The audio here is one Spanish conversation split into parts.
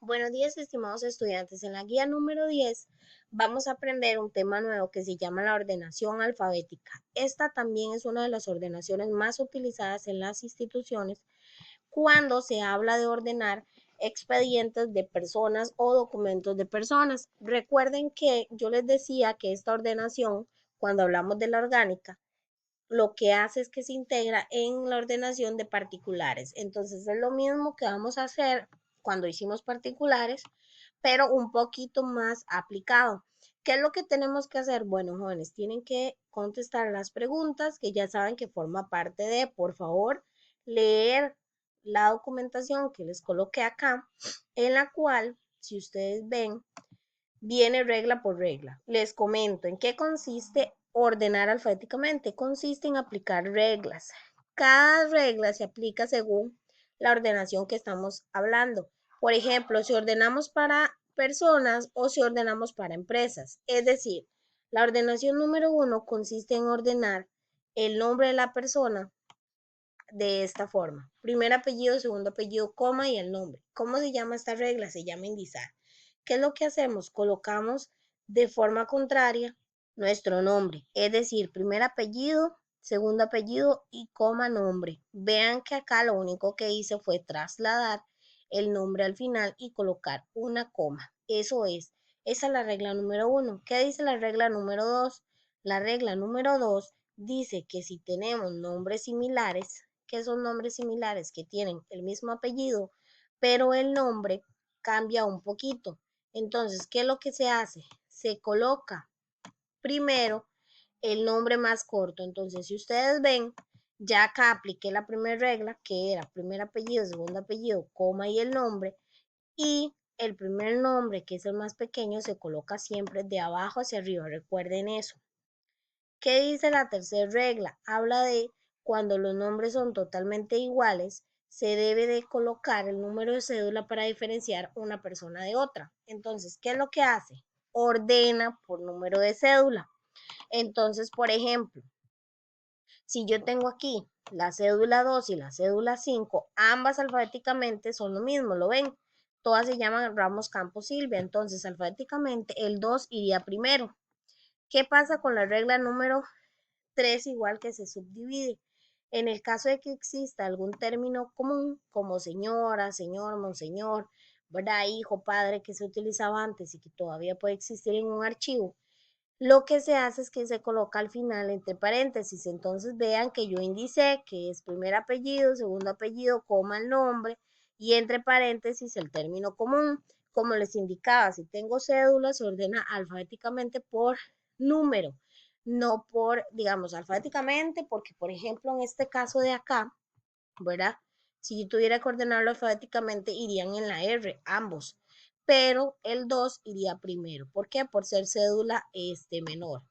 Buenos días, estimados estudiantes. En la guía número 10 vamos a aprender un tema nuevo que se llama la ordenación alfabética. Esta también es una de las ordenaciones más utilizadas en las instituciones cuando se habla de ordenar expedientes de personas o documentos de personas. Recuerden que yo les decía que esta ordenación, cuando hablamos de la orgánica, lo que hace es que se integra en la ordenación de particulares. Entonces es lo mismo que vamos a hacer cuando hicimos particulares, pero un poquito más aplicado. ¿Qué es lo que tenemos que hacer? Bueno, jóvenes, tienen que contestar las preguntas que ya saben que forma parte de, por favor, leer la documentación que les coloqué acá, en la cual, si ustedes ven, viene regla por regla. Les comento en qué consiste ordenar alfabéticamente. Consiste en aplicar reglas. Cada regla se aplica según la ordenación que estamos hablando. Por ejemplo, si ordenamos para personas o si ordenamos para empresas. Es decir, la ordenación número 1 consiste en ordenar el nombre de la persona de esta forma. Primer apellido, segundo apellido, coma y el nombre. ¿Cómo se llama esta regla? Se llama indizar. ¿Qué es lo que hacemos? Colocamos de forma contraria nuestro nombre, es decir, primer apellido, segundo apellido y coma nombre. Vean que acá lo único que hice fue trasladar el nombre al final y colocar una coma. Eso es. Esa es la regla número 1. ¿Qué dice la regla número 2? La regla número 2 dice que si tenemos nombres similares, que son nombres similares que tienen el mismo apellido, pero el nombre cambia un poquito. Entonces, ¿qué es lo que se hace? Se coloca primero el nombre más corto. Entonces, si ustedes ven, ya acá apliqué la primera regla, que era primer apellido, segundo apellido, coma y el nombre, y el primer nombre, que es el más pequeño, se coloca siempre de abajo hacia arriba. Recuerden eso. ¿Qué dice la tercera regla? Habla de cuando los nombres son totalmente iguales, se debe de colocar el número de cédula para diferenciar una persona de otra. Entonces, ¿qué es lo que hace? Ordena por número de cédula. Entonces, por ejemplo, si yo tengo aquí la cédula 2 y la cédula 5, ambas alfabéticamente son lo mismo, ¿lo ven? Todas se llaman Ramos Campos Silvia, entonces alfabéticamente el 2 iría primero. ¿Qué pasa con la regla número 3 igual que se subdivide? En el caso de que exista algún término común, como señora, señor, monseñor, ¿verdad? Hijo, padre, que se utilizaba antes y que todavía puede existir en un archivo, lo que se hace es que se coloca al final entre paréntesis. Entonces vean que yo indicé que es primer apellido, segundo apellido, coma el nombre y entre paréntesis el término común. Como les indicaba, si tengo cédula, se ordena alfabéticamente por número, no por, digamos, alfabéticamente, porque por ejemplo en este caso de acá, ¿verdad? Si yo tuviera que ordenarlo alfabéticamente, irían en la R, ambos, pero el 2 iría primero. ¿Por qué? Por ser cédula menor.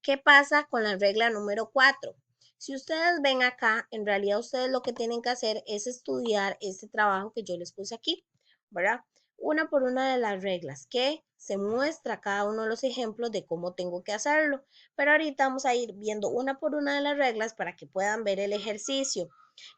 ¿Qué pasa con la regla número 4? Si ustedes ven acá, en realidad ustedes lo que tienen que hacer es estudiar este trabajo que yo les puse aquí, ¿verdad? Una por una de las reglas que se muestra cada uno de los ejemplos de cómo tengo que hacerlo. Pero ahorita vamos a ir viendo una por una de las reglas para que puedan ver el ejercicio.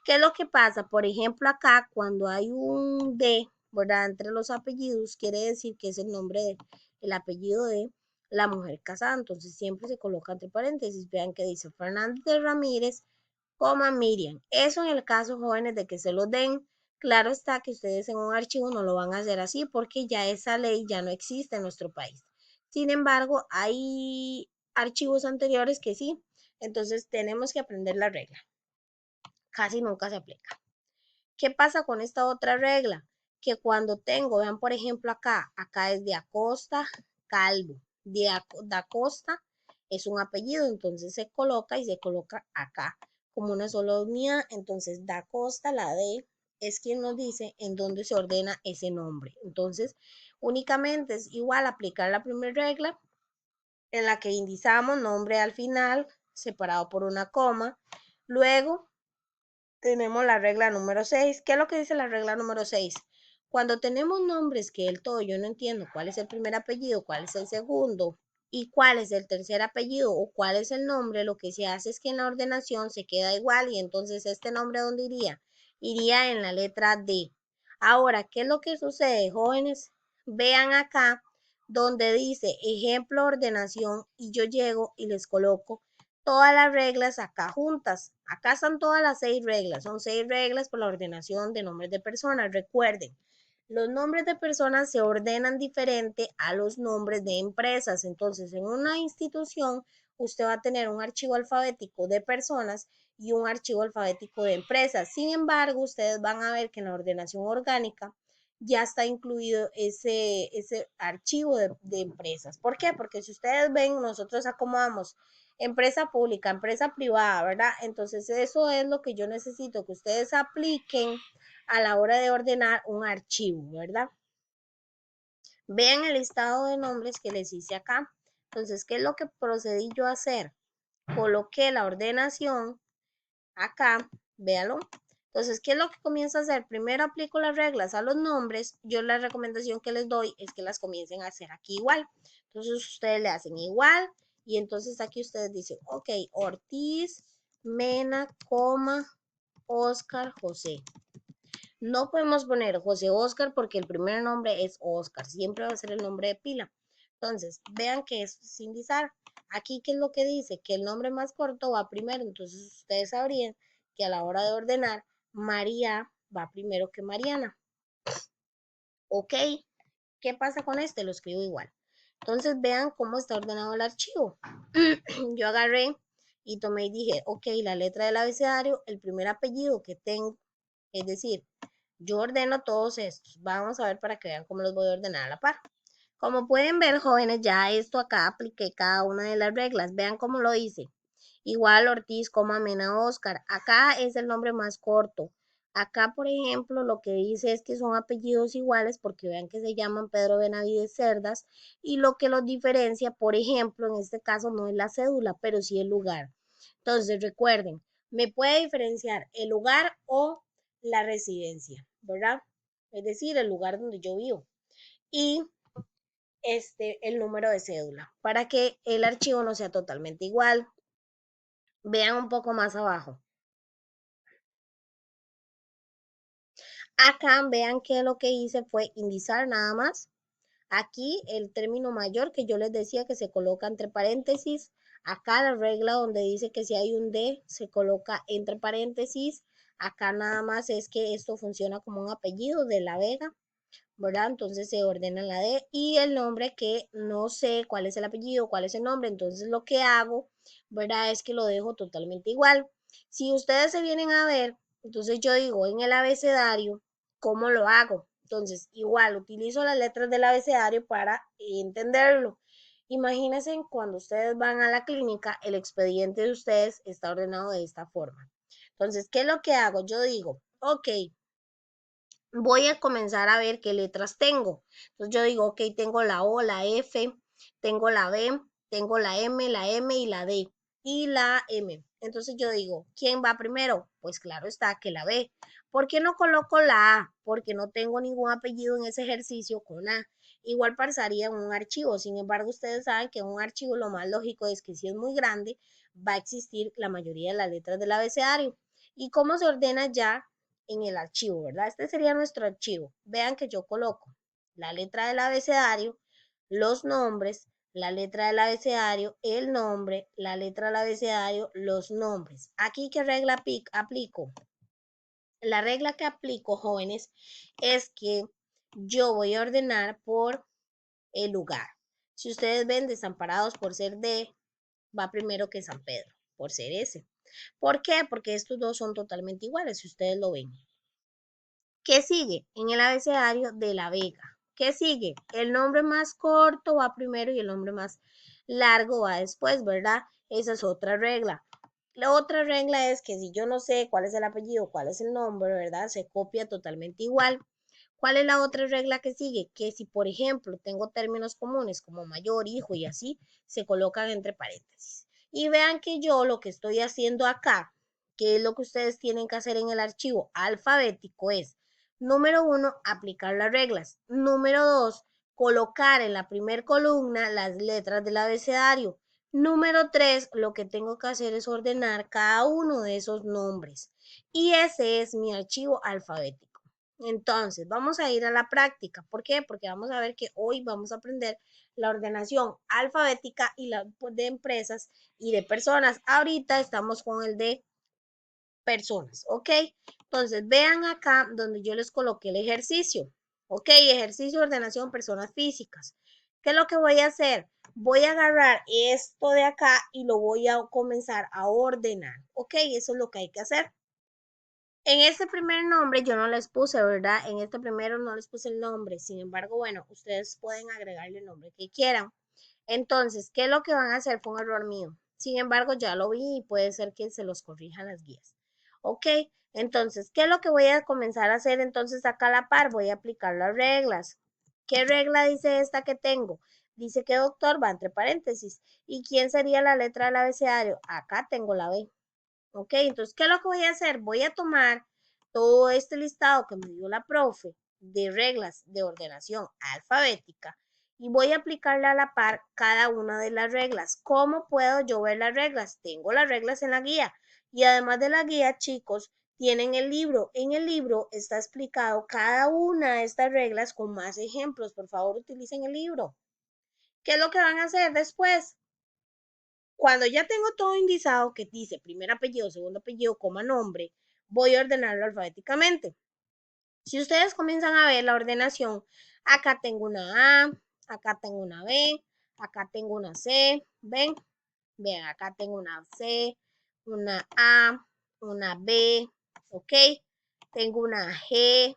¿Qué es lo que pasa? Por ejemplo, acá cuando hay un D, ¿verdad? Entre los apellidos, quiere decir que es el nombre de, el apellido de la mujer casada. Entonces siempre se coloca entre paréntesis. Vean que dice Fernández de Ramírez, coma Miriam. Eso en el caso, jóvenes, de que se lo den. Claro está que ustedes en un archivo no lo van a hacer así porque ya esa ley ya no existe en nuestro país. Sin embargo, hay archivos anteriores que sí. Entonces tenemos que aprender la regla. Casi nunca se aplica. ¿Qué pasa con esta otra regla? Que cuando tengo, vean por ejemplo acá es de Acosta Calvo. De Acosta es un apellido, entonces se coloca y se coloca acá como una sola unidad. Entonces Da Costa, la D, es quien nos dice en dónde se ordena ese nombre. Entonces, únicamente es igual aplicar la primera regla en la que indicamos nombre al final, separado por una coma. Luego tenemos la regla número 6. ¿Qué es lo que dice la regla número 6? Cuando tenemos nombres que del todo yo no entiendo cuál es el primer apellido, cuál es el segundo y cuál es el tercer apellido o cuál es el nombre, lo que se hace es que en la ordenación se queda igual y entonces este nombre ¿dónde iría? Iría en la letra D. Ahora, ¿qué es lo que sucede, jóvenes? Vean acá donde dice ejemplo ordenación y yo llego y les coloco todas las reglas acá juntas. Acá están todas las 6 reglas. Son 6 reglas por la ordenación de nombres de personas. Recuerden, los nombres de personas se ordenan diferente a los nombres de empresas. Entonces, en una institución, usted va a tener un archivo alfabético de personas y un archivo alfabético de empresas. Sin embargo, ustedes van a ver que en la ordenación orgánica ya está incluido ese archivo de empresas. ¿Por qué? Porque si ustedes ven, nosotros acomodamos empresa pública, empresa privada, ¿verdad? Entonces eso es lo que yo necesito que ustedes apliquen a la hora de ordenar un archivo, ¿verdad? Vean el listado de nombres que les hice acá. Entonces, ¿qué es lo que procedí yo a hacer? Coloqué la ordenación acá, véalo. Entonces, ¿qué es lo que comienzo a hacer? Primero aplico las reglas a los nombres. Yo la recomendación que les doy es que las comiencen a hacer aquí igual. Entonces, ustedes le hacen igual. Y entonces aquí ustedes dicen, ok, Ortiz, Mena, Oscar, José. No podemos poner José Oscar porque el primer nombre es Oscar. Siempre va a ser el nombre de pila. Entonces, vean que es sin disar. Aquí, ¿qué es lo que dice? Que el nombre más corto va primero. Entonces, ustedes sabrían que a la hora de ordenar, María va primero que Mariana. ¿Ok? ¿Qué pasa con este? Lo escribo igual. Entonces, vean cómo está ordenado el archivo. Yo agarré y tomé y dije, ok, la letra del abecedario, el primer apellido que tengo, es decir, yo ordeno todos estos. Vamos a ver para que vean cómo los voy a ordenar a la par. Como pueden ver, jóvenes, ya esto acá apliqué cada una de las reglas. Vean cómo lo hice. Igual Ortiz, Mena, Oscar. Acá es el nombre más corto. Acá, por ejemplo, lo que dice es que son apellidos iguales porque vean que se llaman Pedro Benavides Cerdas y lo que los diferencia, por ejemplo, en este caso no es la cédula, pero sí el lugar. Entonces, recuerden, me puede diferenciar el lugar o la residencia, ¿verdad? Es decir, el lugar donde yo vivo. Y el número de cédula para que el archivo no sea totalmente igual. Vean un poco más abajo. Acá vean que lo que hice fue indizar nada más. Aquí el término mayor que yo les decía que se coloca entre paréntesis. Acá la regla donde dice que si hay un D se coloca entre paréntesis. Acá nada más es que esto funciona como un apellido de la Vega, ¿verdad? Entonces se ordena la D y el nombre que no sé cuál es el apellido, cuál es el nombre. Entonces lo que hago, ¿verdad? Es que lo dejo totalmente igual. Si ustedes se vienen a ver, entonces yo digo en el abecedario, ¿cómo lo hago? Entonces igual utilizo las letras del abecedario para entenderlo. Imagínense cuando ustedes van a la clínica, el expediente de ustedes está ordenado de esta forma. Entonces, ¿qué es lo que hago? Yo digo, ok, voy a comenzar a ver qué letras tengo. Entonces yo digo, ok, tengo la O, la F, tengo la B, tengo la M y la D y la M. Entonces yo digo, ¿quién va primero? Pues claro está que la B. ¿Por qué no coloco la A? Porque no tengo ningún apellido en ese ejercicio con A. Igual pasaría en un archivo. Sin embargo, ustedes saben que en un archivo lo más lógico es que si es muy grande, va a existir la mayoría de las letras del abecedario. ¿Y cómo se ordena ya en el archivo, ¿verdad? Este sería nuestro archivo. Vean que yo coloco la letra del abecedario, los nombres, la letra del abecedario, el nombre, la letra del abecedario, los nombres. Aquí, ¿qué regla aplico? La regla que aplico, jóvenes, es que yo voy a ordenar por el lugar. Si ustedes ven Desamparados por ser D, va primero que San Pedro, por ser ese. ¿Por qué? Porque estos dos son totalmente iguales, si ustedes lo ven. ¿Qué sigue? En el abecedario de la Vega. ¿Qué sigue? El nombre más corto va primero y el nombre más largo va después, ¿verdad? Esa es otra regla. La otra regla es que si yo no sé cuál es el apellido, cuál es el nombre, ¿verdad? Se copia totalmente igual. ¿Cuál es la otra regla que sigue? Que si, por ejemplo, tengo términos comunes como mayor, hijo y así, se colocan entre paréntesis. Y vean que yo lo que estoy haciendo acá, que es lo que ustedes tienen que hacer en el archivo alfabético, es, número 1, aplicar las reglas. Número 2, colocar en la primera columna las letras del abecedario. Número 3, lo que tengo que hacer es ordenar cada uno de esos nombres. Y ese es mi archivo alfabético. Entonces, vamos a ir a la práctica. ¿Por qué? Porque vamos a ver que hoy vamos a aprender la ordenación alfabética y la de empresas y de personas. Ahorita estamos con el de personas, ¿ok? Entonces, vean acá donde yo les coloqué el ejercicio, ¿ok? Ejercicio de ordenación personas físicas. ¿Qué es lo que voy a hacer? Voy a agarrar esto de acá y lo voy a comenzar a ordenar, ¿ok? Eso es lo que hay que hacer. En este primer nombre yo no les puse, ¿verdad? En este primero no les puse el nombre. Sin embargo, bueno, ustedes pueden agregarle el nombre que quieran. Entonces, ¿qué es lo que van a hacer? Fue un error mío. Sin embargo, ya lo vi y puede ser que se los corrijan las guías. Ok, entonces, ¿qué es lo que voy a comenzar a hacer? Entonces, acá a la par voy a aplicar las reglas. ¿Qué regla dice esta que tengo? Dice que doctor va entre paréntesis. ¿Y quién sería la letra del abecedario? Acá tengo la B. Ok, entonces, ¿qué es lo que voy a hacer? Voy a tomar todo este listado que me dio la profe de reglas de ordenación alfabética y voy a aplicarle a la par cada una de las reglas. ¿Cómo puedo yo ver las reglas? Tengo las reglas en la guía y además de la guía, chicos, tienen el libro. En el libro está explicado cada una de estas reglas con más ejemplos. Por favor, utilicen el libro. ¿Qué es lo que van a hacer después? Cuando ya tengo todo indicado que dice primer apellido, segundo apellido, coma nombre, voy a ordenarlo alfabéticamente. Si ustedes comienzan a ver la ordenación, acá tengo una A, acá tengo una B, acá tengo una C, ¿ven? Vean, acá tengo una C, una A, una B, ¿ok? Tengo una G,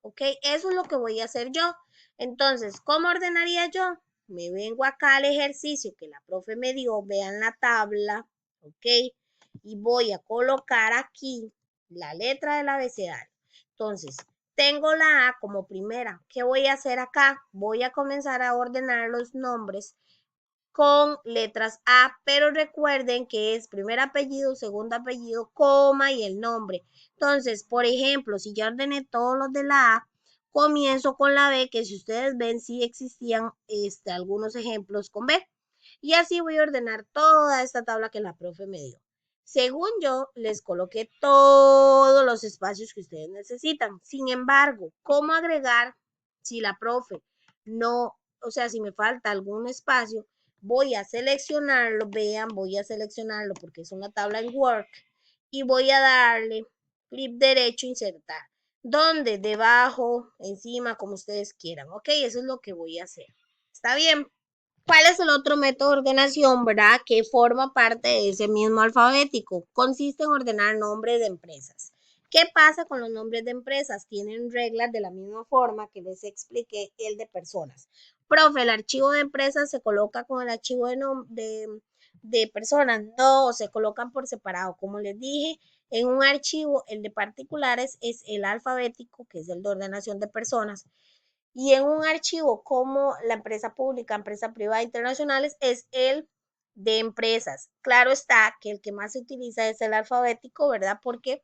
¿ok? Eso es lo que voy a hacer yo. Entonces, ¿cómo ordenaría yo? Me vengo acá al ejercicio que la profe me dio, vean la tabla, ¿ok? Y voy a colocar aquí la letra del abecedario. Entonces, tengo la A como primera. ¿Qué voy a hacer acá? Voy a comenzar a ordenar los nombres con letras A, pero recuerden que es primer apellido, segundo apellido, coma y el nombre. Entonces, por ejemplo, si ya ordené todos los de la A, comienzo con la B, que si ustedes ven, sí existían algunos ejemplos con B. Y así voy a ordenar toda esta tabla que la profe me dio. Según yo, les coloqué todos los espacios que ustedes necesitan. Sin embargo, ¿cómo agregar si la profe no, o sea, si me falta algún espacio? Voy a seleccionarlo, vean, voy a seleccionarlo porque es una tabla en Word y voy a darle clic derecho, insertar. ¿Dónde? Debajo, encima, como ustedes quieran, ¿ok? Eso es lo que voy a hacer. ¿Está bien? ¿Cuál es el otro método de ordenación, verdad? Que forma parte de ese mismo alfabético. Consiste en ordenar nombres de empresas. ¿Qué pasa con los nombres de empresas? Tienen reglas de la misma forma que les expliqué el de personas. Profe, el archivo de empresas se coloca con el archivo de personas. No, se colocan por separado. Como les dije, en un archivo, el de particulares es el alfabético, que es el de ordenación de personas. Y en un archivo como la empresa pública, empresa privada, internacionales, es el de empresas. Claro está que el que más se utiliza es el alfabético, ¿verdad? Porque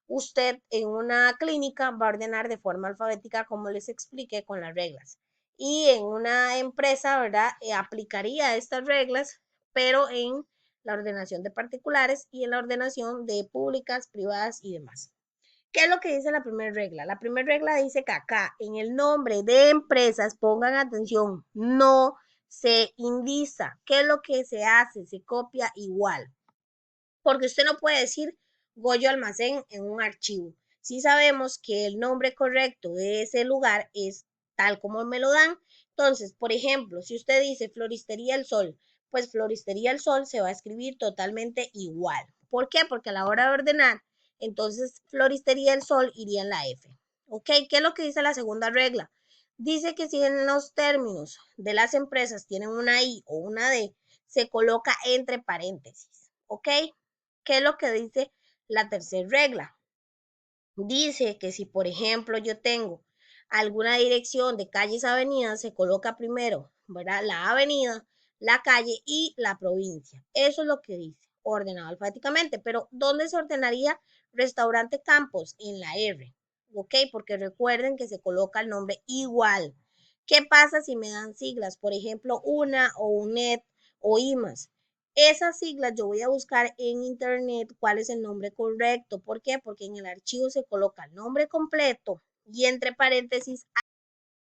usted en una clínica va a ordenar de forma alfabética, como les expliqué, con las reglas. Y en una empresa, ¿verdad? Aplicaría estas reglas, pero en la ordenación de particulares y en la ordenación de públicas, privadas y demás. ¿Qué es lo que dice la primera regla? La primera regla dice que acá en el nombre de empresas, pongan atención, no se indica. ¿Qué es lo que se hace? Se copia igual. Porque usted no puede decir Goyo Almacén en un archivo. Sí sabemos que el nombre correcto de ese lugar es tal como me lo dan. Entonces, por ejemplo, si usted dice Floristería El Sol, pues Floristería El Sol se va a escribir totalmente igual. ¿Por qué? Porque a la hora de ordenar, entonces Floristería El Sol iría en la F. ¿Ok? ¿Qué es lo que dice la segunda regla? Dice que si en los términos de las empresas tienen una I o una D, se coloca entre paréntesis. ¿Ok? ¿Qué es lo que dice la tercera regla? Dice que si, por ejemplo, yo tengo alguna dirección de calles, avenidas, se coloca primero, ¿verdad? La avenida, la calle y la provincia. Eso es lo que dice, ordenado alfabéticamente. Pero, ¿dónde se ordenaría restaurante Campos? En la R, ¿ok? Porque recuerden que se coloca el nombre igual. ¿Qué pasa si me dan siglas? Por ejemplo, UNA o UNED o IMAS. Esas siglas yo voy a buscar en internet cuál es el nombre correcto. ¿Por qué? Porque en el archivo se coloca el nombre completo, y entre paréntesis